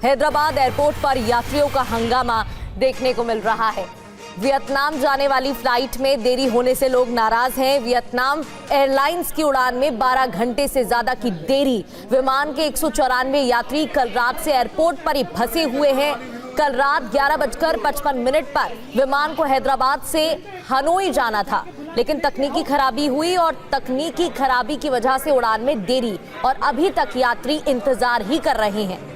Hyderabad airport पर यात्रियों का हंगामा देखने को मिल रहा है। वियतनाम जाने वाली फ्लाइट में देरी होने से लोग नाराज हैं। वियतनाम एयरलाइंस की उड़ान में 12 घंटे से ज्यादा की देरी। विमान के 194 यात्री कल रात से एयरपोर्ट पर ही फंसे हुए हैं। कल रात 11:55 पर विमान को हैदराबाद से हनोई जाना था, लेकिन तकनीकी खराबी हुई और तकनीकी खराबी की वजह से उड़ान में देरी और अभी तक यात्री इंतजार ही कर रहे हैं।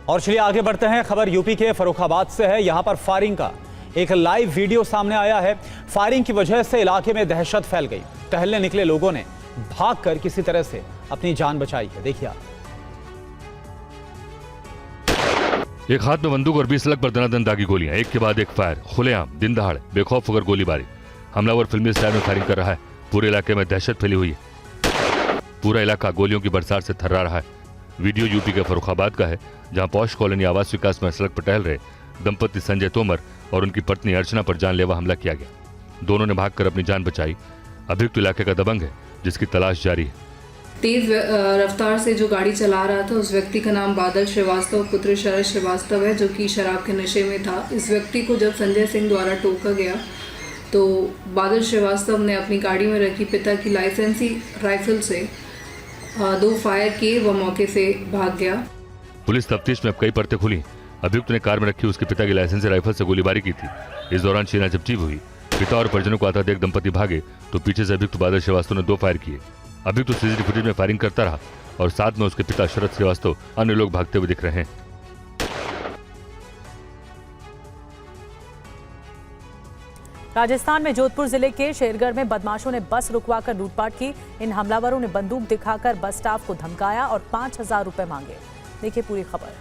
और चलिए आगे बढ़ते हैं। खबर यूपी के फर्रुखाबाद से है। यहां पर फायरिंग का एक लाइव वीडियो सामने आया है। फायरिंग की वजह से इलाके में दहशत फैल गई। टहलने निकले लोगों ने भागकर किसी तरह से अपनी जान बचाई है। देखिए आप। एक हाथ में बंदूक और 20 लाख पर दनादन दागी गोलियां, एक के बाद एक फायर, खुलेआम दिन दहाड़े बेखौफ होकर गोलीबारी। हमलावर फिल्मी स्टाइल में फायरिंग कर रहा है। पूरे इलाके में दहशत फैली हुई है। पूरा इलाका गोलियों की बरसात से थर्रा रहा है। वीडियो यूपी के फर्रुखाबाद का है, जहां पौष कॉलोनी आवास विकास में सड़क पर टहल रहे दंपति संजय तोमर और उनकी पत्नी अर्चना पर जानलेवा हमला किया गया। दोनों ने भागकर अपनी जान बचाई। अभियुक्त इलाके का दबंग है, जिसकी तलाश जारी है। तेज रफ्तार से जो गाड़ी चला रहा था उस व्यक्ति का नाम बादल श्रीवास्तव पुत्र शरद श्रीवास्तव है, जो कि शराब के नशे में था। इस व्यक्ति को जब संजय सिंह द्वारा टोका गया तो बादल श्रीवास्तव ने अपनी गाड़ी में रखी पिता की लाइसेंसी राइफल से 2 फायर किए, वह मौके से भाग गया। पुलिस तफ्तीश में अब कई परतें खुली। अभियुक्त ने कार में रखी उसके पिता की लाइसेंसी राइफल से गोलीबारी की थी। इस दौरान छीना झपटी हुई। पिता और परिजनों को आता देख दंपति भागे तो पीछे से अभियुक्त बादल श्रीवास्तव ने 2 फायर किए। अभियुक्त सीसीटीवी फुटेज में फायरिंग करता रहा और साथ में उसके पिता शरद श्रीवास्तव अन्य लोग भागते हुए दिख रहे हैं। राजस्थान में जोधपुर जिले के शेरगढ़ में बदमाशों ने बस रुकवाकर लूटपाट की। इन हमलावरों ने बंदूक दिखाकर बस स्टाफ को धमकाया और 5000 रुपए मांगे। देखिए पूरी खबर।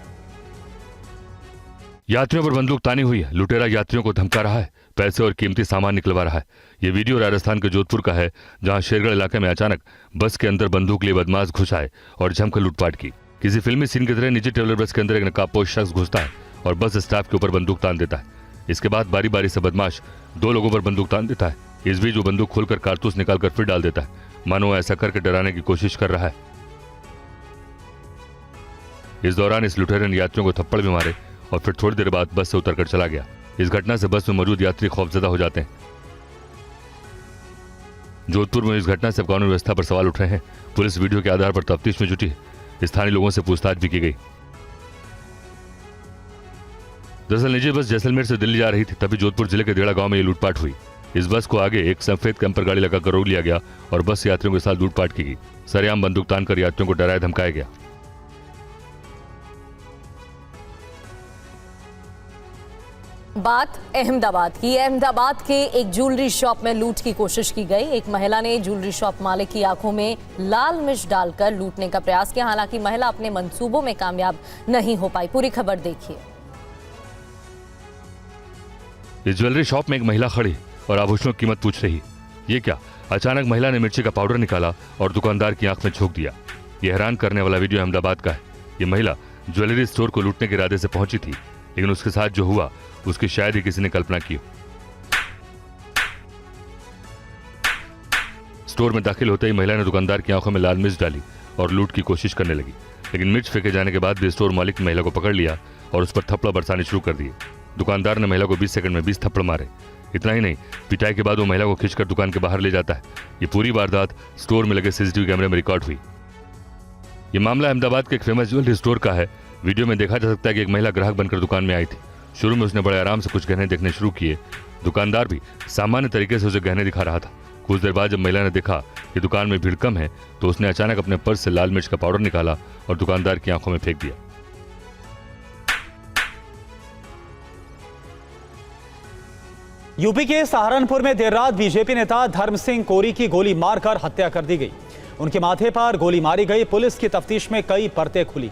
यात्रियों पर बंदूक तानी हुई है। लुटेरा यात्रियों को धमका रहा है, पैसे और कीमती सामान निकलवा रहा है। ये वीडियो राजस्थान के जोधपुर का है, जहां शेरगढ़ इलाके में अचानक बस के अंदर बंदूक लिए बदमाश घुस आए और जमकर लूटपाट की। किसी फिल्मी सीन की तरह निजी ट्रेवलर बस के अंदर एक नकाबपोश शख्स घुसता है और बस स्टाफ के ऊपर बंदूक तान देता है। इसके बाद बारी बारी से बदमाश 2 लोगों पर बंदूक तान देता है। इस बीच वो बंदूक खोलकर कारतूस निकालकर फिर डाल देता है, मानो ऐसा करके डराने की कोशिश कर रहा है। इस दौरान इस लुटेरे ने यात्रियों को थप्पड़ भी मारे और फिर थोड़ी देर बाद बस से उतरकर चला गया। इस घटना से बस में मौजूद यात्री खौफजदा हो जाते हैं। जोधपुर में इस घटना से कानून व्यवस्था पर सवाल उठ रहे हैं। पुलिस वीडियो के आधार पर तफ्तीश में जुटी है। स्थानीय लोगों से पूछताछ भी की गई। दरअसल निजी बस जैसलमेर से दिल्ली जा रही थी, तभी जोधपुर जिले के देड़ा गांव में ये लूटपाट हुई। इस बस को आगे एक सफेद कैंपर गाड़ी लगाकर रोक लिया गया और बस यात्रियों के साथ लूटपाट की गई। सरेआम बंदूक तान कर यात्रियों को डराया धमकाया गया। बात अहमदाबाद की। अहमदाबाद के एक ज्वेलरी शॉप में लूट की कोशिश की गई। एक महिला ने ज्वेलरी शॉप मालिक की आंखों में लाल मिर्च डालकर लूटने का प्रयास किया। हालांकि महिला अपने मंसूबों में कामयाब नहीं हो पाई। पूरी खबर देखिए। इस ज्वेलरी शॉप में एक महिला खड़ी और आभूषणों की कीमत पूछ रही। ये क्या? अचानक महिला ने मिर्ची का पाउडर निकाला और दुकानदार की आंख में झोंक दिया। यह हैरान करने वाला वीडियो अहमदाबाद का है। ये महिला ज्वेलरी स्टोर को लूटने के इरादे से पहुंची थी, लेकिन उसके साथ जो हुआ उसकी शायद ही किसी ने कल्पना की हो। स्टोर में दाखिल होते ही महिला ने दुकानदार की आंखों में लाल मिर्च डाली और लूट की कोशिश करने लगी, लेकिन मिर्च फेंके जाने के बाद भी स्टोर मालिक ने महिला को पकड़ लिया और उस पर थप्पड़ बरसाने शुरू कर दिए। दुकानदार ने महिला को 20 सेकंड में 20 थप्पड़ मारे। इतना ही नहीं, पिटाई के बाद वो महिला को खींचकर दुकान के बाहर ले जाता है। ये पूरी वारदात स्टोर में लगे सीसीटीवी कैमरे में रिकॉर्ड हुई। ये मामला अहमदाबाद के एक फेमस ज्वेलरी स्टोर का है। वीडियो में देखा जा सकता है कि एक महिला ग्राहक बनकर दुकान में आई थी। शुरू में उसने बड़े आराम से कुछ गहने देखने शुरू किए। दुकानदार भी सामान्य तरीके से उसे गहने दिखा रहा था। कुछ देर बाद जब महिला ने देखा कि दुकान में भीड़ कम है, तो उसने अचानक अपने पर्स से लाल मिर्च का पाउडर निकाला और दुकानदार की आंखों में फेंक दिया। यूपी के सहारनपुर में देर रात बीजेपी नेता धर्म सिंह कोरी की गोली मारकर हत्या कर दी गई। उनके माथे पर गोली मारी गई। पुलिस की तफ्तीश में कई परतें खुली।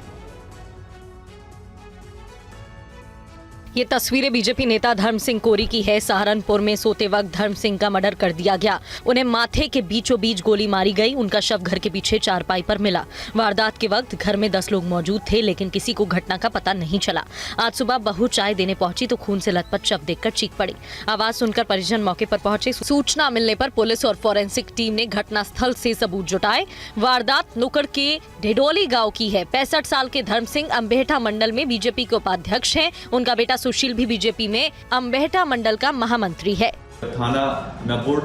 ये तस्वीरें बीजेपी नेता धर्म सिंह कोरी की है। सहारनपुर में सोते वक्त धर्म सिंह का मर्डर कर दिया गया। उन्हें माथे के बीचों बीच गोली मारी गई। उनका शव घर के पीछे चारपाई पर मिला। वारदात के वक्त घर में 10 लोग मौजूद थे, लेकिन किसी को घटना का पता नहीं चला। आज सुबह बहू चाय देने पहुंची तो खून से लथपथ शव देखकर चीख पड़ी। आवाज सुनकर परिजन मौके पर पहुंचे। सूचना मिलने पर पुलिस और फॉरेंसिक टीम ने घटनास्थल से सबूत जुटाए। वारदात नुकड़ के ढेडोली गाँव की है। 65 साल के धर्म सिंह अम्बेहटा मंडल में बीजेपी के उपाध्यक्ष हैं। उनका बेटा सुशील भी बीजेपी में अम्बेहटा मंडल का महामंत्री है। थाना नकुड़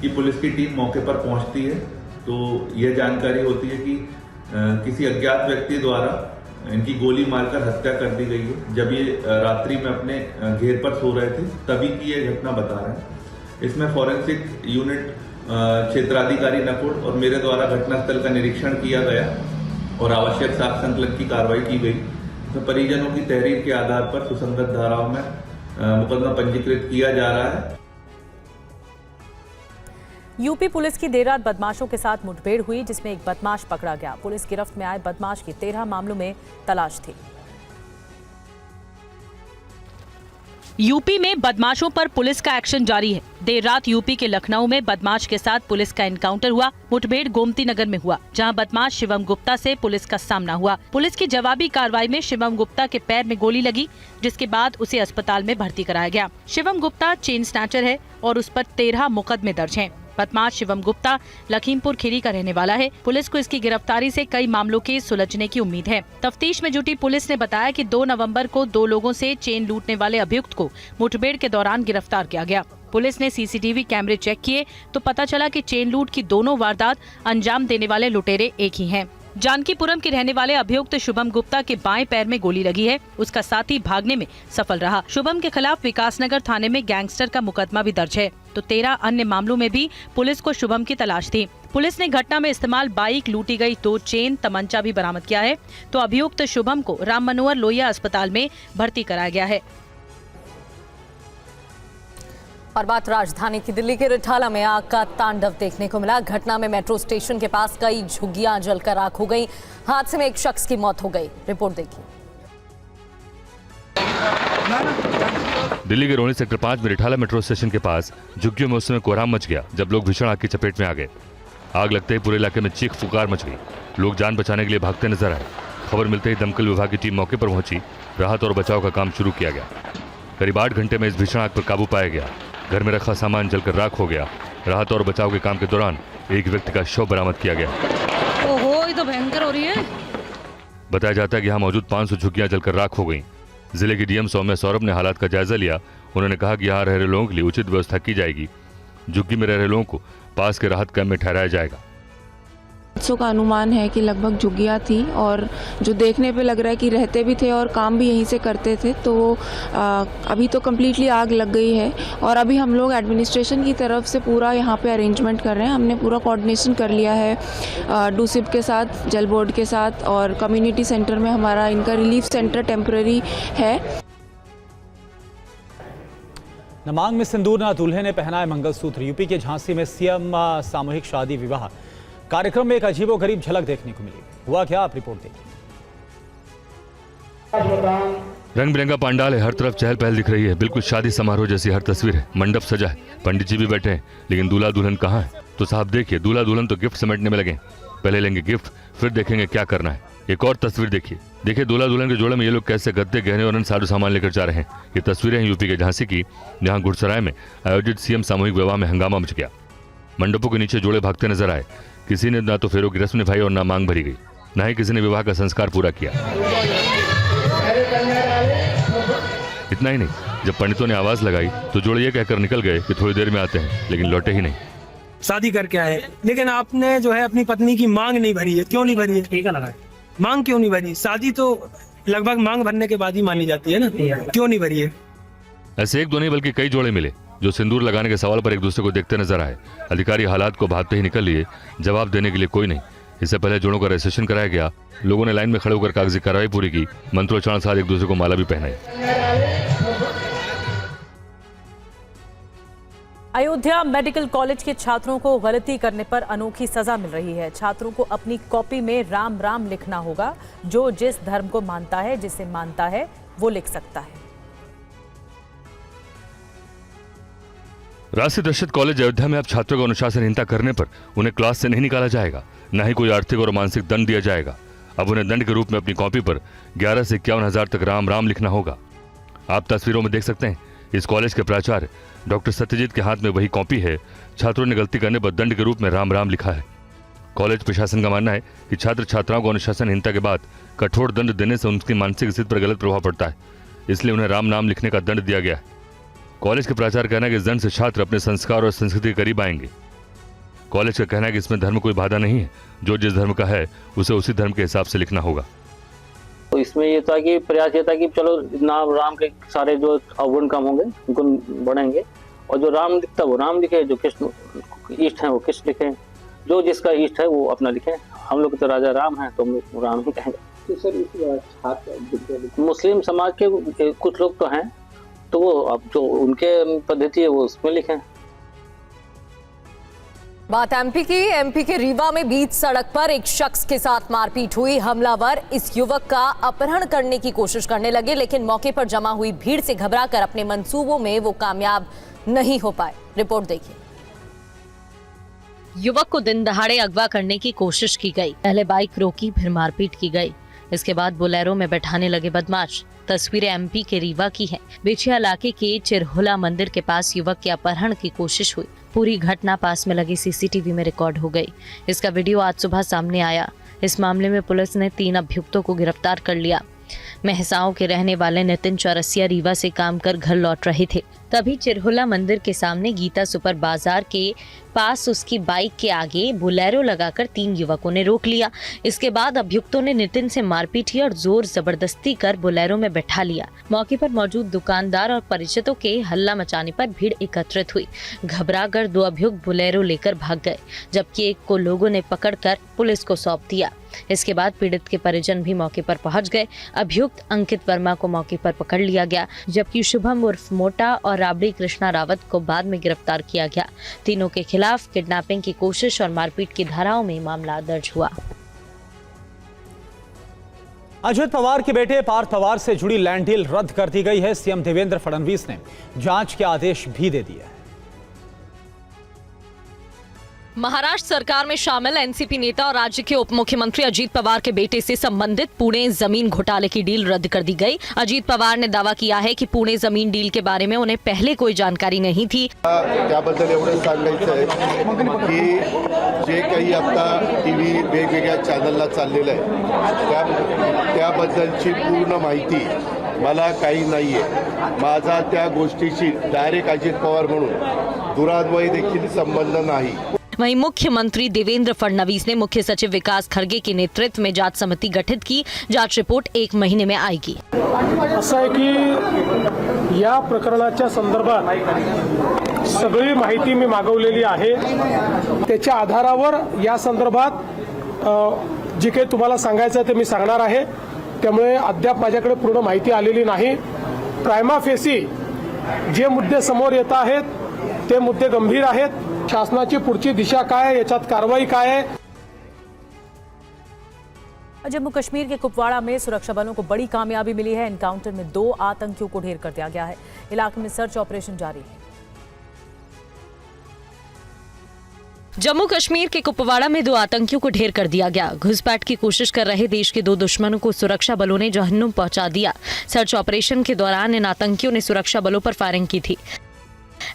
की पुलिस की टीम मौके पर पहुंचती है तो यह जानकारी होती है कि किसी अज्ञात व्यक्ति द्वारा इनकी गोली मारकर हत्या कर दी गई है। जब ये रात्रि में अपने घेर पर सो रहे थे तभी की यह घटना बता रहे हैं। इसमें फॉरेंसिक यूनिट क्षेत्राधिकारी नकुड़ और मेरे द्वारा घटनास्थल का निरीक्षण किया गया और आवश्यक साक्ष्य संकलन की कार्रवाई की गई। तो परिजनों की तहरीर के आधार पर सुसंगत धाराओं में मुकदमा पंजीकृत किया जा रहा है। यूपी पुलिस की देर रात बदमाशों के साथ मुठभेड़ हुई, जिसमें एक बदमाश पकड़ा गया। पुलिस गिरफ्त में आए बदमाश की 13 मामलों में तलाश थी। यूपी में बदमाशों पर पुलिस का एक्शन जारी है। देर रात यूपी के लखनऊ में बदमाश के साथ पुलिस का एनकाउंटर हुआ। मुठभेड़ गोमती नगर में हुआ, जहां बदमाश शिवम गुप्ता से पुलिस का सामना हुआ। पुलिस की जवाबी कार्रवाई में शिवम गुप्ता के पैर में गोली लगी, जिसके बाद उसे अस्पताल में भर्ती कराया गया। शिवम गुप्ता चेन स्नैचर है और उस पर 13 मुकदमे दर्ज हैं। बदमाश शिवम गुप्ता लखीमपुर खीरी का रहने वाला है। पुलिस को इसकी गिरफ्तारी से कई मामलों के सुलझने की उम्मीद है। तफ्तीश में जुटी पुलिस ने बताया कि 2 नवंबर को 2 लोगों से चेन लूटने वाले अभियुक्त को मुठभेड़ के दौरान गिरफ्तार किया गया। पुलिस ने सीसीटीवी कैमरे चेक किए तो पता चला कि चेन लूट की दोनों वारदात अंजाम देने वाले लुटेरे एक ही हैं। जानकीपुरम के रहने वाले अभियुक्त शुभम गुप्ता के बाएं पैर में गोली लगी है। उसका साथी भागने में सफल रहा। शुभम के खिलाफ विकासनगर थाने में गैंगस्टर का मुकदमा भी दर्ज है। तो 13 अन्य मामलों में भी पुलिस को शुभम की तलाश थी। पुलिस ने घटना में इस्तेमाल बाइक, लूटी गई 2 चेन, तमंचा भी बरामद किया है। तो अभियुक्त शुभम को राम मनोहर लोहिया अस्पताल में भर्ती कराया गया है। और बात राजधानी की दिल्ली के रिठाला में आग का तांडव देखने को मिला। घटना में मेट्रो स्टेशन के पास कई झुग्गियां जलकर राख हो गई। हादसे में एक शख्स की मौत हो गई। रिपोर्ट देखिए। दिल्ली के रोहिणी सेक्टर 5 में रिठाला मेट्रो स्टेशन के पास झुग्गियों में उस समय कोहराम मच गया जब लोग भीषण आग की चपेट में आ गए। आग लगते ही पूरे इलाके में चीख पुकार मच गई। लोग जान बचाने के लिए भागते नजर आए। खबर मिलते ही दमकल विभाग की टीम मौके पर पहुंची। राहत और बचाव का काम शुरू किया गया। करीब 8 घंटे में इस भीषण आग पर काबू पाया गया। घर में रखा सामान जलकर राख हो गया। राहत और बचाव के काम के दौरान एक व्यक्ति का शव बरामद किया गया। ओहो, ये तो भयंकर हो रही है। बताया जाता है कि यहाँ मौजूद 500 झुग्गियां जलकर राख हो गई। जिले की डीएम सौम्या सौरभ ने हालात का जायजा लिया। उन्होंने कहा कि यहाँ रह रहे लोगों के लिए उचित व्यवस्था की जाएगी। झुग्गी में रह रहे लोगों को पास के राहत कैंप में ठहराया जाएगा। का अनुमान है कि लगभग झुग्गियाँ थी और जो देखने पे लग रहा है कि रहते भी थे और काम भी यहीं से करते थे। तो अभी तो कम्प्लीटली आग लग गई है और अभी हम लोग एडमिनिस्ट्रेशन की तरफ से पूरा यहाँ पे अरेंजमेंट कर रहे हैं। हमने पूरा कोऑर्डिनेशन कर लिया है डूसिप के साथ, जल बोर्ड के साथ, और कम्युनिटी सेंटर में हमारा इनका रिलीफ सेंटर टेम्पररी है। न मांग में सिंदूर न दूल्हे ने पहनाए मंगलसूत्र। यूपी के झांसी में सीएम सामूहिक शादी विवाह कार्यक्रम में एक अजीबोगरीब झलक देखने को मिली। हुआ क्या, आप रिपोर्ट देखिए। रंग बिरंगा पंडाल है, हर तरफ चहल पहल दिख रही है। बिल्कुल शादी समारोह जैसी हर तस्वीर है। मंडप सजा है, पंडित जी भी बैठे हैं, लेकिन दूल्हा दुल्हन कहाँ है? तो साहब देखिए, दूल्हा दुल्हन तो गिफ्ट समेटने में लगे। पहले लेंगे गिफ्ट, फिर देखेंगे क्या करना है। एक और तस्वीर देखिए। देखिए दूल्हा दुल्हन के जोड़े में ये लोग कैसे गद्दे, गहने और अन्य साजो सामान लेकर जा रहे हैं। ये तस्वीरें हैं यूपी के झांसी की, जहाँ गुड़सराय में आयोजित सीएम सामूहिक विवाह में हंगामा मच गया। मंडपों के नीचे जोड़े भागते नजर आए। किसी ने ना तो फेरों की रस्म निभाई और ना मांग भरी गई, ना ही किसी ने विवाह का संस्कार पूरा किया। इतना ही नहीं, जब पंडितों ने आवाज लगाई तो जोड़े ये कहकर निकल गए कि थोड़ी देर में आते हैं, लेकिन लौटे ही नहीं। शादी करके आए, लेकिन आपने जो है अपनी पत्नी की मांग नहीं भरी है। क्यों नहीं भरी है? टीका लगा, मांग क्यों नहीं भरी? शादी तो लगभग मांग भरने के बाद ही मानी जाती है ना, क्यों नहीं भरी है? ऐसे एक दो नहीं बल्कि कई जोड़े मिले जो सिंदूर लगाने के सवाल पर एक दूसरे को देखते नजर आए। अधिकारी हालात को भांपते ही निकल लिए, जवाब देने के लिए कोई नहीं। इससे पहले जोड़ों का रजिस्ट्रेशन कराया गया। लोगों ने लाइन में खड़े होकर कागजी कार्रवाई पूरी की। मंत्रोच्चारण साथ एक दूसरे को माला भी पहनाई। अयोध्या मेडिकल कॉलेज के छात्रों को गलती करने पर अनोखी सजा मिल रही है। छात्रों को अपनी कॉपी में राम राम लिखना होगा। जो जिस धर्म को मानता है, जिसे मानता है, वो लिख सकता है। राष्ट्रीय दर्शक कॉलेज अयोध्या में अब छात्रों को अनुशासनहीनता करने पर उन्हें क्लास से नहीं निकाला जाएगा, न ही कोई आर्थिक और मानसिक दंड दिया जाएगा। अब उन्हें दंड के रूप में अपनी कॉपी पर 11 से 51,000 तक राम राम लिखना होगा। आप तस्वीरों में देख सकते हैं, इस कॉलेज के प्राचार्य डॉक्टर सत्यजीत के हाथ में वही कॉपी है। छात्रों ने गलती करने पर दंड के रूप में राम राम लिखा है। कॉलेज प्रशासन का मानना है कि छात्र छात्राओं को अनुशासनहीनता के बाद कठोर दंड देने से उनकी मानसिक स्थिति पर गलत प्रभाव पड़ता है, इसलिए उन्हें राम नाम लिखने का दंड दिया गया है। कॉलेज के प्राचार्य कहना है कि इस दंड से छात्र अपने संस्कार और संस्कृति के करीब आएंगे। कॉलेज का कहना है कि इसमें धर्म कोई बाधा नहीं है, जो जिस धर्म का है उसे उसी धर्म के हिसाब से लिखना होगा। तो इसमें ये था कि प्रयास ये था कि चलो नाम राम के सारे जो अवगुण कम होंगे उनको बढ़ेंगे, और जो राम लिखता वो राम लिखे, जो कृष्ण इष्ट है वो कृष्ण लिखे, जो जिसका इष्ट है वो अपना लिखे। हम लोग तो राजा राम हैं तो हम लोग राम ही कहेंगे। तो सर इस मुस्लिम समाज के कुछ लोग तो हैं, तो वो अब जो उनके पद्धति है वो उसमें लिखें। बात एमपी के रीवा में बीच सड़क पर एक शख्स के साथ मारपीट हुई। हमलावर इस युवक का अपहरण करने की कोशिश करने लगे, लेकिन मौके पर जमा हुई भीड़ से घबराकर अपने मंसूबों में वो कामयाब नहीं हो पाए। रिपोर्ट देखिए। युवक को दिन दहाड़े अगवा करने की कोशिश की गई। पहले बाइक रोकी, फिर मारपीट की गई। इसके बाद बोलेरो में बैठाने लगे बदमाश। तस्वीरें एमपी के रीवा की हैं। बिछिया इलाके के चिरहुला मंदिर के पास युवक के अपहरण की कोशिश हुई। पूरी घटना पास में लगी सीसीटीवी में रिकॉर्ड हो गई। इसका वीडियो आज सुबह सामने आया। इस मामले में पुलिस ने 3 अभियुक्तों को गिरफ्तार कर लिया। मेहसाओं के रहने वाले नितिन चौरसिया रीवा से काम कर घर लौट रहे थे, तभी चिरहुला मंदिर के सामने गीता सुपर बाजार के पास उसकी बाइक के आगे बोलेरो लगाकर 3 युवकों ने रोक लिया। इसके बाद अभियुक्तों ने नितिन से मारपीट की और जोर जबरदस्ती कर बोलेरो में बैठा लिया। मौके पर मौजूद दुकानदार और परिचितों के हल्ला मचाने पर भीड़ एकत्रित हुई। घबराकर 2 अभियुक्त बोलेरो लेकर भाग गए, जबकि एक को लोगों ने पकड़कर पुलिस को सौंप दिया। इसके बाद पीड़ित के परिजन भी मौके पर पहुंच गए। अभियुक्त अंकित वर्मा को मौके पर पकड़ लिया गया, जबकि शुभम उर्फ मोटा और राबड़ी कृष्णा रावत को बाद में गिरफ्तार किया गया। तीनों के खिलाफ किडनैपिंग की कोशिश और मारपीट की धाराओं में मामला दर्ज हुआ। अजित पवार के बेटे पार्थ पवार से जुड़ी लैंड डील रद्द कर दी गई है। सीएम देवेंद्र फडणवीस ने जांच के आदेश भी दे दिए हैं। महाराष्ट्र सरकार में शामिल एनसीपी नेता और राज्य के उप मुख्यमंत्री अजीत पवार के बेटे से संबंधित पुणे जमीन घोटाले की डील रद्द कर दी गई। अजीत पवार ने दावा किया है कि पुणे जमीन डील के बारे में उन्हें पहले कोई जानकारी नहीं थी। त्याबद्दल एवढं सांगायचं आहे की जे काही आता टीव्ही वेगवेगळ्या चॅनलला चाललेलं आहे त्याबद्दलची पूर्ण माहिती मला काही नाहीये। माझा त्या गोष्टीशी डायरेक्ट अजित पवार म्हणून दुरान्वयी देखील संबंध नाही। वहीं मुख्यमंत्री देवेंद्र फडणवीस ने मुख्य सचिव विकास खरगे के नेतृत्व में जांच समिति गठित की। जांच रिपोर्ट 1 महीने में आएगी। असं आहे की या प्रकरणाच्या संदर्भात सगळी माहिती मी मागवलेली आहे। त्याच्या आधारावर या संदर्भात जे काही तुम्हाला सांगायचं ते मी सांगणार आहे। त्यामुळे अद्याप माझ्याकडे पूर्ण माहिती आलेली नाही। प्रायमा फेसी जे मुद्दे समोर येत आहेत ते मुद्दे गंभीर आहेत। शासनाची पुढची दिशा काय है, याच्यात कारवाई काय है। जम्मू कश्मीर के कुपवाड़ा में सुरक्षा बलों को बड़ी कामयाबी मिली है। एनकाउंटर में 2 आतंकियों को ढेर कर दिया गया है। इलाके में सर्च ऑपरेशन जारी है। जम्मू कश्मीर के कुपवाड़ा में 2 आतंकियों को ढेर कर दिया गया। घुसपैठ की कोशिश कर रहे देश के 2 दुश्मनों को सुरक्षा बलों ने जहन्नुम पहुंचा दिया। सर्च ऑपरेशन के दौरान इन आतंकियों ने सुरक्षा बलों पर फायरिंग की थी।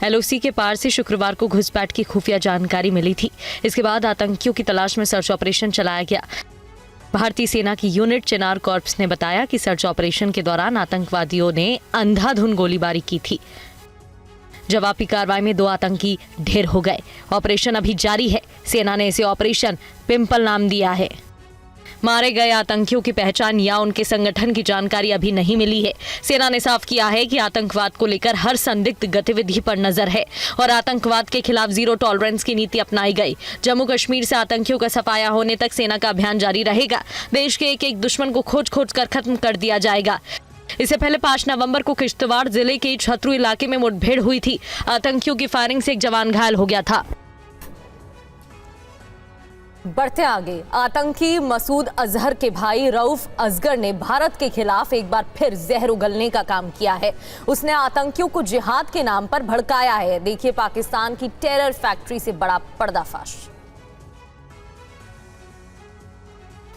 एलओसी के पार से शुक्रवार को घुसपैठ की खुफिया जानकारी मिली थी। इसके बाद आतंकियों की तलाश में सर्च ऑपरेशन चलाया गया। भारतीय सेना की यूनिट चिनार कॉर्प्स ने बताया कि सर्च ऑपरेशन के दौरान आतंकवादियों ने अंधाधुंध गोलीबारी की थी। जवाबी कार्रवाई में 2 आतंकी ढेर हो गए। ऑपरेशन अभी जारी है। सेना ने इसे ऑपरेशन पिंपल नाम दिया है। मारे गए आतंकियों की पहचान या उनके संगठन की जानकारी अभी नहीं मिली है। सेना ने साफ किया है कि आतंकवाद को लेकर हर संदिग्ध गतिविधि पर नजर है और आतंकवाद के खिलाफ 0 टॉलरेंस की नीति अपनाई गई। जम्मू कश्मीर से आतंकियों का सफाया होने तक सेना का अभियान जारी रहेगा। देश के एक दुश्मन को खोज कर खत्म कर दिया जाएगा। इससे पहले 5 नवंबर को किश्तवाड़ जिले के छतरू इलाके में मुठभेड़ हुई थी। आतंकियों की फायरिंग से एक जवान घायल हो गया था। बढ़ते आगे, आतंकी मसूद अजहर के भाई रऊफ असगर ने भारत के खिलाफ एक बार फिर जहर उगलने का काम किया है। उसने आतंकियों को जिहाद के नाम पर भड़काया है। देखिए पाकिस्तान की टेरर फैक्ट्री से बड़ा पर्दाफाश।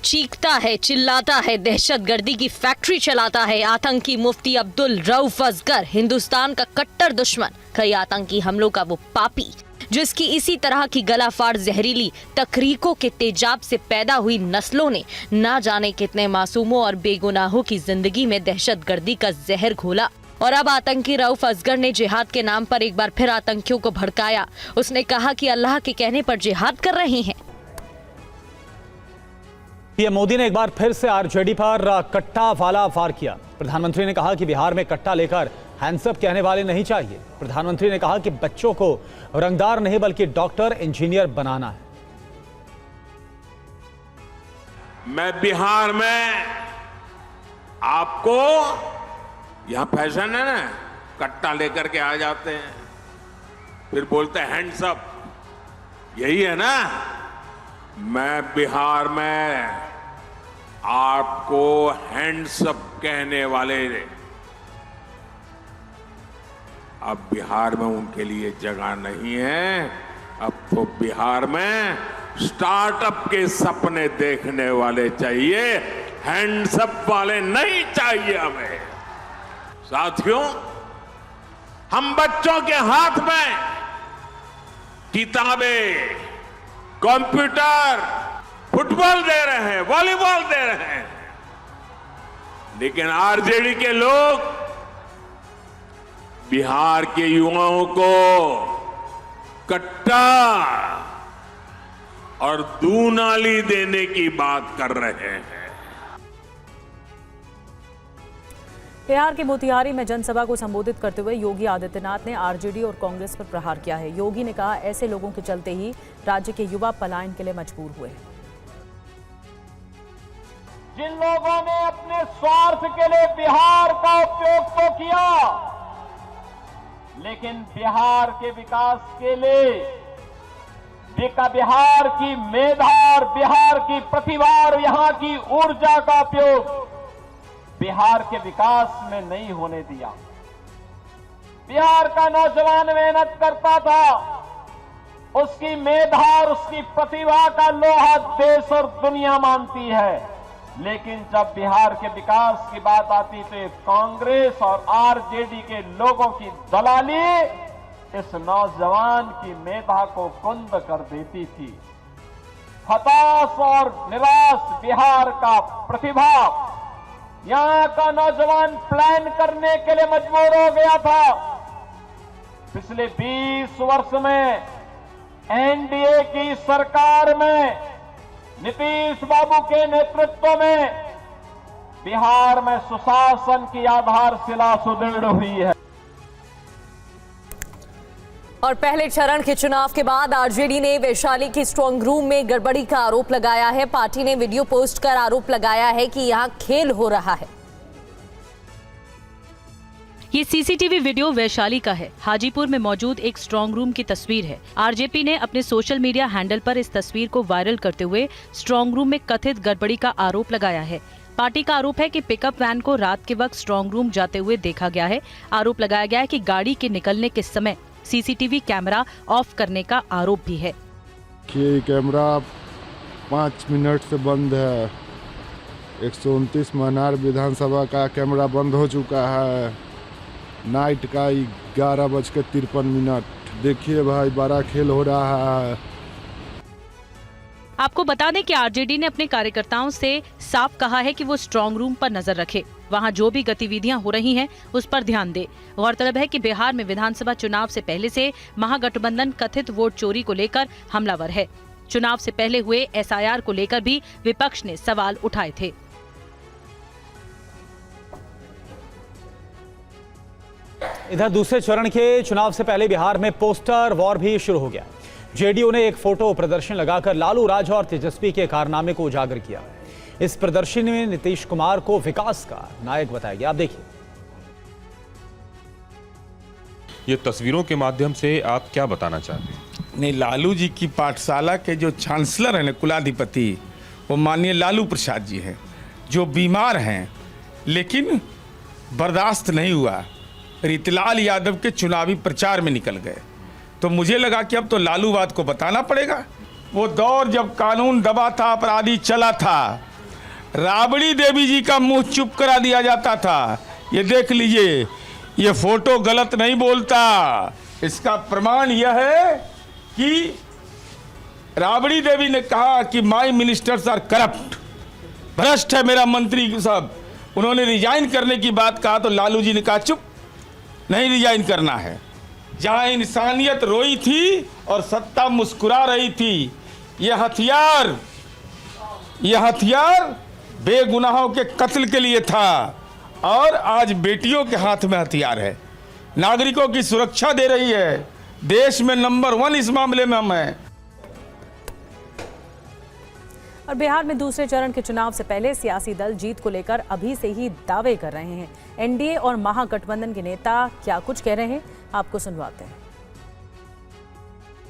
चीखता है, चिल्लाता है, दहशतगर्दी की फैक्ट्री चलाता है आतंकी मुफ्ती अब्दुल रऊफ असगर, हिंदुस्तान का कट्टर दुश्मन, कई आतंकी हमलों का वो पापी, जिसकी इसी तरह की गलाफाड़ जहरीली तकरीकों के तेजाब से पैदा हुई नस्लों ने ना जाने कितने मासूमों और बेगुनाहों की जिंदगी में दहशतगर्दी का जहर घोला। और अब आतंकी रऊफ असगर ने जिहाद के नाम पर एक बार फिर आतंकियों को भड़काया। उसने कहा कि अल्लाह के कहने पर जिहाद कर रहे हैं। पीएम मोदी ने एक बार फिर से आरजेडी पर कट्टा वाला वार किया। प्रधानमंत्री ने कहा कि बिहार में कट्टा लेकर हैंड्सअप कहने वाले नहीं चाहिए। प्रधानमंत्री ने कहा कि बच्चों को रंगदार नहीं बल्कि डॉक्टर इंजीनियर बनाना है। मैं बिहार में आपको, यहां फैशन है ना, कट्टा लेकर के आ जाते हैं, फिर बोलते हैं हैंड्सअप, यही है ना। मैं बिहार में आपको हैंड्सअप कहने वाले, अब बिहार में उनके लिए जगह नहीं है। अब तो बिहार में स्टार्टअप के सपने देखने वाले चाहिए, हैंड्सअप वाले नहीं चाहिए हमें। साथियों, हम बच्चों के हाथ में किताबें, कंप्यूटर, फुटबॉल दे रहे हैं, वॉलीबॉल दे रहे हैं, लेकिन आरजेडी के लोग बिहार के युवाओं को कट्टा और दूनाली देने की बात कर रहे हैं। बिहार के मोतिहारी में जनसभा को संबोधित करते हुए योगी आदित्यनाथ ने आरजेडी और कांग्रेस पर प्रहार किया है। योगी ने कहा, ऐसे लोगों के चलते ही राज्य के युवा पलायन के लिए मजबूर हुए हैं। जिन लोगों ने अपने स्वार्थ के लिए बिहार का उपयोग तो किया, लेकिन बिहार के विकास के लिए बिहार की मेधा और बिहार की प्रतिभा और यहां की ऊर्जा का उपयोग बिहार के विकास में नहीं होने दिया। बिहार का नौजवान मेहनत करता था, उसकी मेधा और उसकी प्रतिभा का लोहा देश और दुनिया मानती है, लेकिन जब बिहार के विकास की बात आती तो कांग्रेस और आरजेडी के लोगों की दलाली इस नौजवान की मेधा को कुंद कर देती थी। हताश और निराश बिहार का प्रतिभा, यहां का नौजवान प्लान करने के लिए मजबूर हो गया था। पिछले 20 वर्ष में एनडीए की सरकार में नीतीश बाबू के नेतृत्व में बिहार में सुशासन की आधारशिला सुदृढ़ हुई है। और पहले चरण के चुनाव के बाद आरजेडी ने वैशाली की स्ट्रांग रूम में गड़बड़ी का आरोप लगाया है। पार्टी ने वीडियो पोस्ट कर आरोप लगाया है कि यहां खेल हो रहा है। ये सीसीटीवी वीडियो वैशाली का है। हाजीपुर में मौजूद एक स्ट्रांग रूम की तस्वीर है। आरजेपी ने अपने सोशल मीडिया हैंडल पर इस तस्वीर को वायरल करते हुए स्ट्रांग रूम में कथित गड़बड़ी का आरोप लगाया है। पार्टी का आरोप है कि पिकअप वैन को रात के वक्त स्ट्रांग रूम जाते हुए देखा गया है। आरोप लगाया गया है कि गाड़ी के निकलने के समय सीसीटीवी कैमरा ऑफ करने का आरोप भी है। ये कैमरा 5 मिनट से बंद है। 129 मनार विधानसभा का कैमरा बंद हो चुका है। नाइट का 11:53। देखिए भाई, बड़ा खेल हो रहा है। आपको बता दें कि आरजेडी ने अपने कार्यकर्ताओं से साफ कहा है कि वो स्ट्रांग रूम पर नजर रखे, वहां जो भी गतिविधियां हो रही हैं उस पर ध्यान दे। गौरतलब है कि बिहार में विधानसभा चुनाव से पहले से महागठबंधन कथित वोट चोरी को लेकर हमलावर है। चुनाव से पहले हुए एसआईआर को लेकर भी विपक्ष ने सवाल उठाए थे। इधर दूसरे चरण के चुनाव से पहले बिहार में पोस्टर वॉर भी शुरू हो गया। जेडीयू ने एक फोटो प्रदर्शन लगाकर लालू, राजा और तेजस्वी के कारनामे को उजागर किया। इस प्रदर्शनी में नीतीश कुमार को विकास का नायक बताया गया। आप देखिए। ये तस्वीरों के माध्यम से आप क्या बताना चाहते हैं? नहीं, लालू जी की पाठशाला के जो चांसलर हैं, कुलाधिपति, वो माननीय लालू प्रसाद जी हैं, जो बीमार हैं, लेकिन बर्दाश्त नहीं हुआ, रीतिलाल यादव के चुनावी प्रचार में निकल गए। तो मुझे लगा कि अब तो लालूवाद को बताना पड़ेगा। वो दौर जब कानून दबा था, अपराधी चला था, राबड़ी देवी जी का मुंह चुप करा दिया जाता था। ये देख लीजिए, ये फोटो गलत नहीं बोलता। इसका प्रमाण यह है कि राबड़ी देवी ने कहा कि माय मिनिस्टर्स आर करप्ट, भ्रष्ट है मेरा मंत्री साहब। उन्होंने रिजाइन करने की बात कहा तो लालू जी ने कहा चुप, नहीं रिजाइन करना है। जहां इंसानियत रोई थी और सत्ता मुस्कुरा रही थी, यह हथियार बेगुनाहों के कत्ल के लिए था और आज बेटियों के हाथ में हथियार है। नागरिकों की सुरक्षा दे रही है, देश में नंबर 1 इस मामले में हम हैं। और बिहार में दूसरे चरण के चुनाव से पहले सियासी दल जीत को लेकर अभी से ही दावे कर रहे हैं। एनडीए और महागठबंधन के नेता क्या कुछ कह रहे हैं, आपको सुनवाते हैं।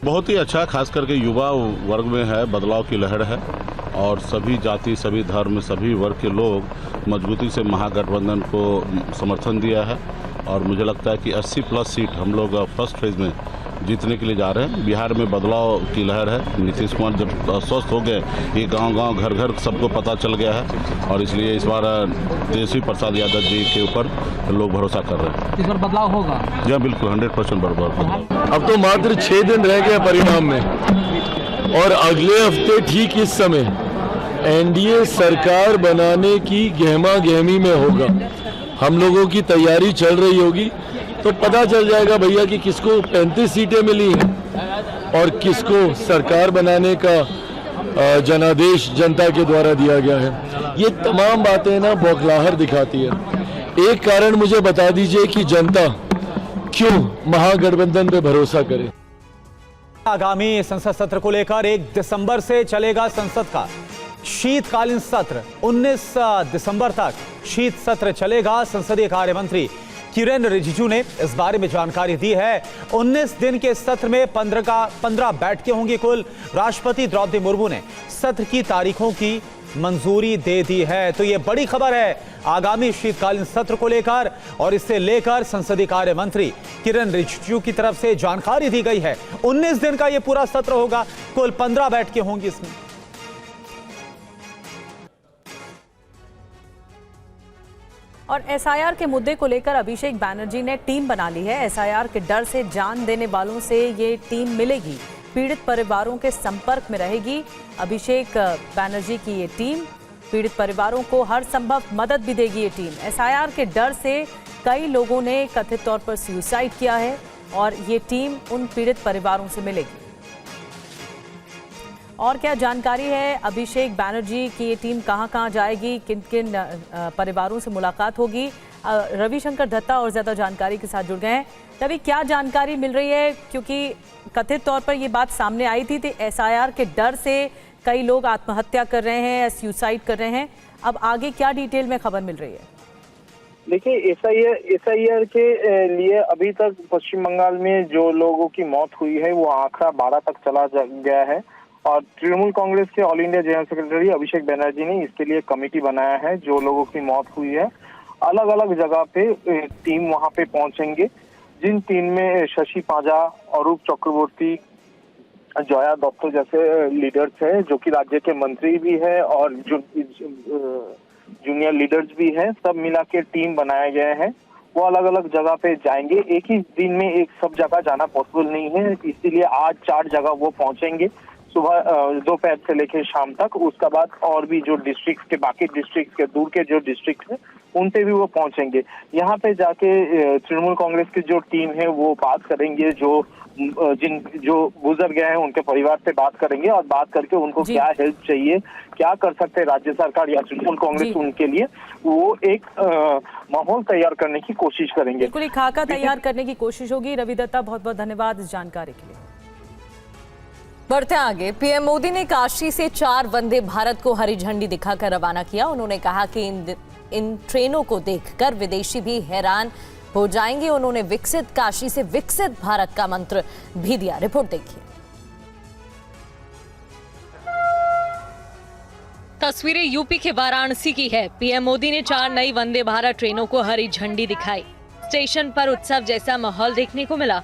बहुत ही अच्छा, खास करके युवा वर्ग में है, बदलाव की लहर है और सभी जाति, सभी धर्म, सभी वर्ग के लोग मजबूती से महागठबंधन को समर्थन दिया है और मुझे लगता है कि 80+ सीट हम लोग फर्स्ट फेज में जीतने के लिए जा रहे हैं। बिहार में बदलाव की लहर है। नीतीश कुमार जब स्वस्थ हो गए, ये गांव-गांव, घर-घर सबको पता चल गया है और इसलिए इस बार तेजस्वी प्रसाद यादव जी के ऊपर लोग भरोसा कर रहे हैं। इस बार बदलाव होगा? जी बिल्कुल, 100% बदलाव। अब तो मात्र 6 दिन रह गए परिणाम में और अगले हफ्ते ठीक इस समय एनडीए सरकार बनाने की गहमा गहमी में होगा। हम लोगों की तैयारी चल रही होगी तो पता चल जाएगा भैया कि किसको 35 सीटें मिली हैं और किसको सरकार बनाने का जनादेश जनता के द्वारा दिया गया है। ये तमाम बातें ना बौखलाहट दिखाती है। एक कारण मुझे बता दीजिए कि जनता क्यों महागठबंधन पे भरोसा करे। आगामी संसद सत्र को लेकर 1 दिसंबर से चलेगा संसद का शीतकालीन सत्र। 19 दिसंबर तक शीत सत्र चलेगा। संसदीय कार्य मंत्री किरेन रिजिजू ने इस बारे में जानकारी दी है। 19 दिन के सत्र में 15 बैठकें होंगी कुल। राष्ट्रपति द्रौपदी मुर्मू ने सत्र की तारीखों की मंजूरी दे दी है। तो ये बड़ी खबर है आगामी शीतकालीन सत्र को लेकर और इससे लेकर संसदीय कार्य मंत्री किरेन रिजिजू की तरफ से जानकारी दी गई है। 19 दिन का ये पूरा सत्र होगा, कुल 15 बैठकें होंगी इसमें। और एसआईआर के मुद्दे को लेकर अभिषेक बैनर्जी ने टीम बना ली है। एसआईआर के डर से जान देने वालों से ये टीम मिलेगी, पीड़ित परिवारों के संपर्क में रहेगी। अभिषेक बैनर्जी की ये टीम पीड़ित परिवारों को हर संभव मदद भी देगी। ये टीम एसआईआर के डर से कई लोगों ने कथित तौर पर सुसाइड किया है और ये टीम उन पीड़ित परिवारों से मिलेगी। और क्या जानकारी है, अभिषेक बैनर्जी की ये टीम कहां-कहां जाएगी, किन-किन परिवारों से मुलाकात होगी? रविशंकर दत्ता और ज़्यादा जानकारी के साथ जुड़ गए हैं। रवि, क्या जानकारी मिल रही है, क्योंकि कथित तौर पर ये बात सामने आई थी एसआईआर के डर से कई लोग आत्महत्या कर रहे हैं, सुसाइड कर रहे हैं। अब आगे क्या डिटेल में खबर मिल रही है? देखिए, एसआईआर के लिए अभी तक पश्चिम बंगाल में जो लोगों की मौत हुई है वो आंकड़ा 12 तक चला गया है और तृणमूल कांग्रेस के ऑल इंडिया जनरल सेक्रेटरी अभिषेक बैनर्जी ने इसके लिए कमेटी बनाया है। जो लोगों की मौत हुई है अलग अलग जगह पे टीम वहां पे पहुंचेंगे, जिन टीम में शशि पांजा, अरूप चक्रवर्ती, जया दत्त जैसे लीडर्स हैं, जो कि राज्य के मंत्री भी है और जो जूनियर लीडर्स भी हैं, सब मिला के टीम बनाए गए हैं। वो अलग अलग जगह पे जाएंगे। एक ही दिन में एक सब जगह जाना पॉसिबल नहीं है, इसीलिए आज 4 जगह वो पहुंचेंगे, सुबह दोपहर से लेकर शाम तक। उसके बाद और भी जो डिस्ट्रिक्ट के बाकी डिस्ट्रिक्ट के दूर के जो डिस्ट्रिक्ट है उन पे भी वो पहुंचेंगे। यहाँ पे जाके तृणमूल कांग्रेस की जो टीम है वो बात करेंगे, जो गुजर गए हैं उनके परिवार से बात करेंगे और बात करके उनको क्या हेल्प चाहिए, क्या कर सकते हैं राज्य सरकार या तृणमूल कांग्रेस उनके लिए, वो एक माहौल तैयार करने की कोशिश करेंगे। बिल्कुल, एक खाका तैयार करने की कोशिश होगी। रवि दत्ता, बहुत बहुत धन्यवाद इस जानकारी के लिए। बढ़ते आगे, पीएम मोदी ने काशी से 4 वंदे भारत को हरी झंडी दिखाकर रवाना किया। उन्होंने कहा कि इन ट्रेनों को देखकर विदेशी भी हैरान हो जाएंगे। उन्होंने विकसित काशी से विकसित भारत का मंत्र भी दिया। रिपोर्ट देखिए। तस्वीरें यूपी के वाराणसी की है। पीएम मोदी ने 4 नई वंदे भारत ट्रेनों को हरी झंडी दिखाई। स्टेशन पर उत्सव जैसा माहौल देखने को मिला।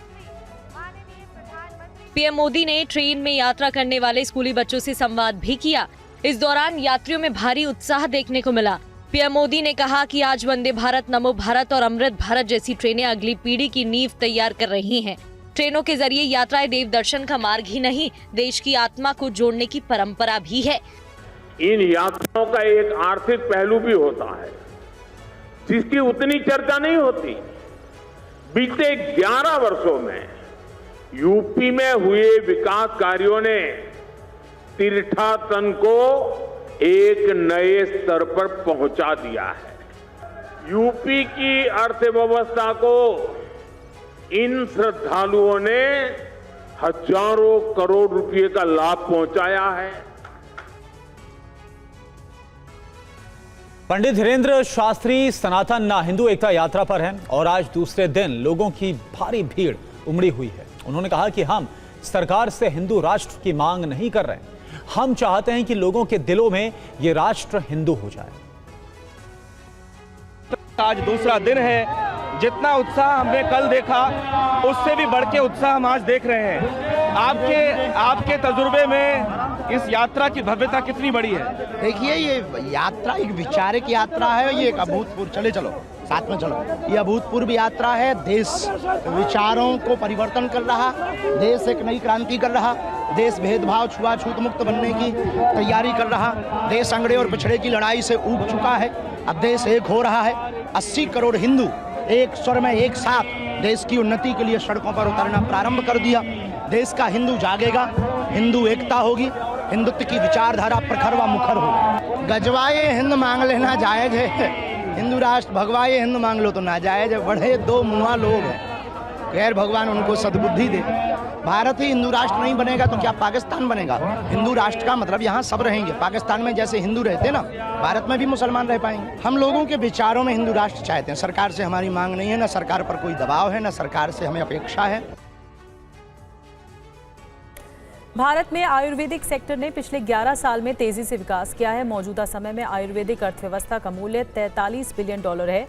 पीएम मोदी ने ट्रेन में यात्रा करने वाले स्कूली बच्चों से संवाद भी किया। इस दौरान यात्रियों में भारी उत्साह देखने को मिला। पीएम मोदी ने कहा कि आज वंदे भारत, नमो भारत और अमृत भारत जैसी ट्रेनें अगली पीढ़ी की नींव तैयार कर रही हैं। ट्रेनों के जरिए यात्राएं देव दर्शन का मार्ग ही नहीं, देश की आत्मा को जोड़ने की परंपरा भी है। इन यात्राओं का एक आर्थिक पहलू भी होता है जिसकी उतनी चर्चा नहीं होती। बीते 11 वर्षों में यूपी में हुए विकास कार्यों ने तीर्थाटन को एक नए स्तर पर पहुंचा दिया है। यूपी की अर्थव्यवस्था को इन श्रद्धालुओं ने हजारों करोड़ रुपए का लाभ पहुंचाया है। पंडित धीरेन्द्र शास्त्री सनातन ना हिंदू एकता यात्रा पर हैं और आज दूसरे दिन लोगों की भारी भीड़ उमड़ी हुई है। उन्होंने कहा कि हम सरकार से हिंदू राष्ट्र की मांग नहीं कर रहे, हम चाहते हैं कि लोगों के दिलों में ये राष्ट्र हिंदू हो जाए। आज दूसरा दिन है। जितना उत्साह हमने कल देखा उससे भी बढ़ के उत्साह हम आज देख रहे हैं। आपके तजुर्बे में इस यात्रा की भव्यता कितनी बड़ी है? देखिए, ये यात्रा एक विचारिक यात्रा है। ये एक अभूतपूर्व, चलो साथ में चलो, ये अभूतपूर्व यात्रा है। देश विचारों को परिवर्तन कर रहा, देश एक नई क्रांति कर रहा, देश भेदभाव छुआछूत मुक्त बनने की तैयारी कर रहा, देश अंगड़े और पिछड़े की लड़ाई से ऊब चुका है। अब देश एक हो रहा है। 80 करोड़ हिंदू एक स्वर में एक साथ देश की उन्नति के लिए सड़कों पर उतरना प्रारंभ कर दिया। देश का हिंदू जागेगा, हिंदू एकता होगी, हिंदुत्व की विचारधारा प्रखर व मुखर होगी। गजवाए हिंद मांग लेना जायज है, हिंदू राष्ट्र भगवाए हिंद मांग लो तो नाजायज है। बड़े दो मुआ लोग हैं, खैर भगवान उनको सद्बुद्धि दे। भारत ही हिंदू राष्ट्र नहीं बनेगा तो क्या पाकिस्तान बनेगा? हिंदू राष्ट्र का मतलब यहाँ सब रहेंगे। पाकिस्तान में जैसे हिंदू रहते ना, भारत में भी मुसलमान रह पाएंगे। हम लोगों के विचारों में हिंदू राष्ट्र चाहते हैं। सरकार से हमारी मांग नहीं है, ना सरकार पर कोई दबाव है, ना सरकार से हमें अपेक्षा है। भारत में आयुर्वेदिक सेक्टर ने पिछले 11 साल में तेजी से विकास किया है। मौजूदा समय में आयुर्वेदिक अर्थव्यवस्था का मूल्य $43 बिलियन है।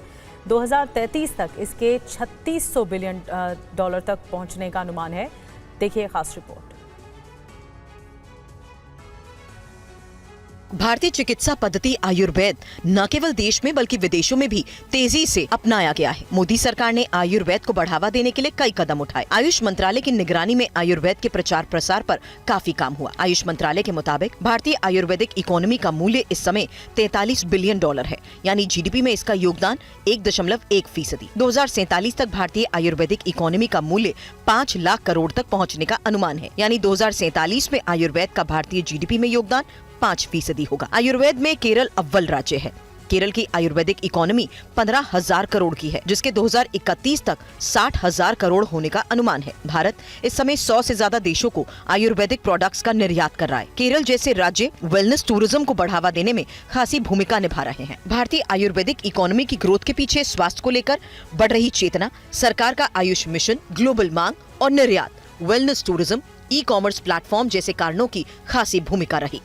2033 तक इसके $3600 बिलियन तक पहुंचने का अनुमान है। देखिए खास रिपोर्ट। भारतीय चिकित्सा पद्धति आयुर्वेद न केवल देश में बल्कि विदेशों में भी तेजी से अपनाया गया है। मोदी सरकार ने आयुर्वेद को बढ़ावा देने के लिए कई कदम उठाए। आयुष मंत्रालय की निगरानी में आयुर्वेद के प्रचार प्रसार पर काफी काम हुआ। आयुष मंत्रालय के मुताबिक भारतीय आयुर्वेदिक इकोनॉमी का मूल्य इस समय $43 बिलियन है, यानी जीडीपी में इसका योगदान 1.1%। 2047 तक भारतीय आयुर्वेदिक इकोनॉमी का मूल्य 5 लाख करोड़ तक पहुँचने का अनुमान है, यानी 2047 में आयुर्वेद का भारतीय जीडीपी में योगदान 5% होगा। आयुर्वेद में केरल अव्वल राज्य है। केरल की आयुर्वेदिक इकोनॉमी 15,000 करोड़ की है, जिसके 2031 तक 60,000 करोड़ होने का अनुमान है। भारत इस समय 100 से ज्यादा देशों को आयुर्वेदिक प्रोडक्ट्स का निर्यात कर रहा है। केरल जैसे राज्य वेलनेस टूरिज्म को बढ़ावा देने में खासी भूमिका निभा रहे हैं। भारतीय आयुर्वेदिक इकोनॉमी की ग्रोथ के पीछे स्वास्थ्य को लेकर बढ़ रही चेतना, सरकार का आयुष मिशन, ग्लोबल मांग और निर्यात, wellness tourism, e commerce platform जैसे कारणों की खासी भूमिका रही।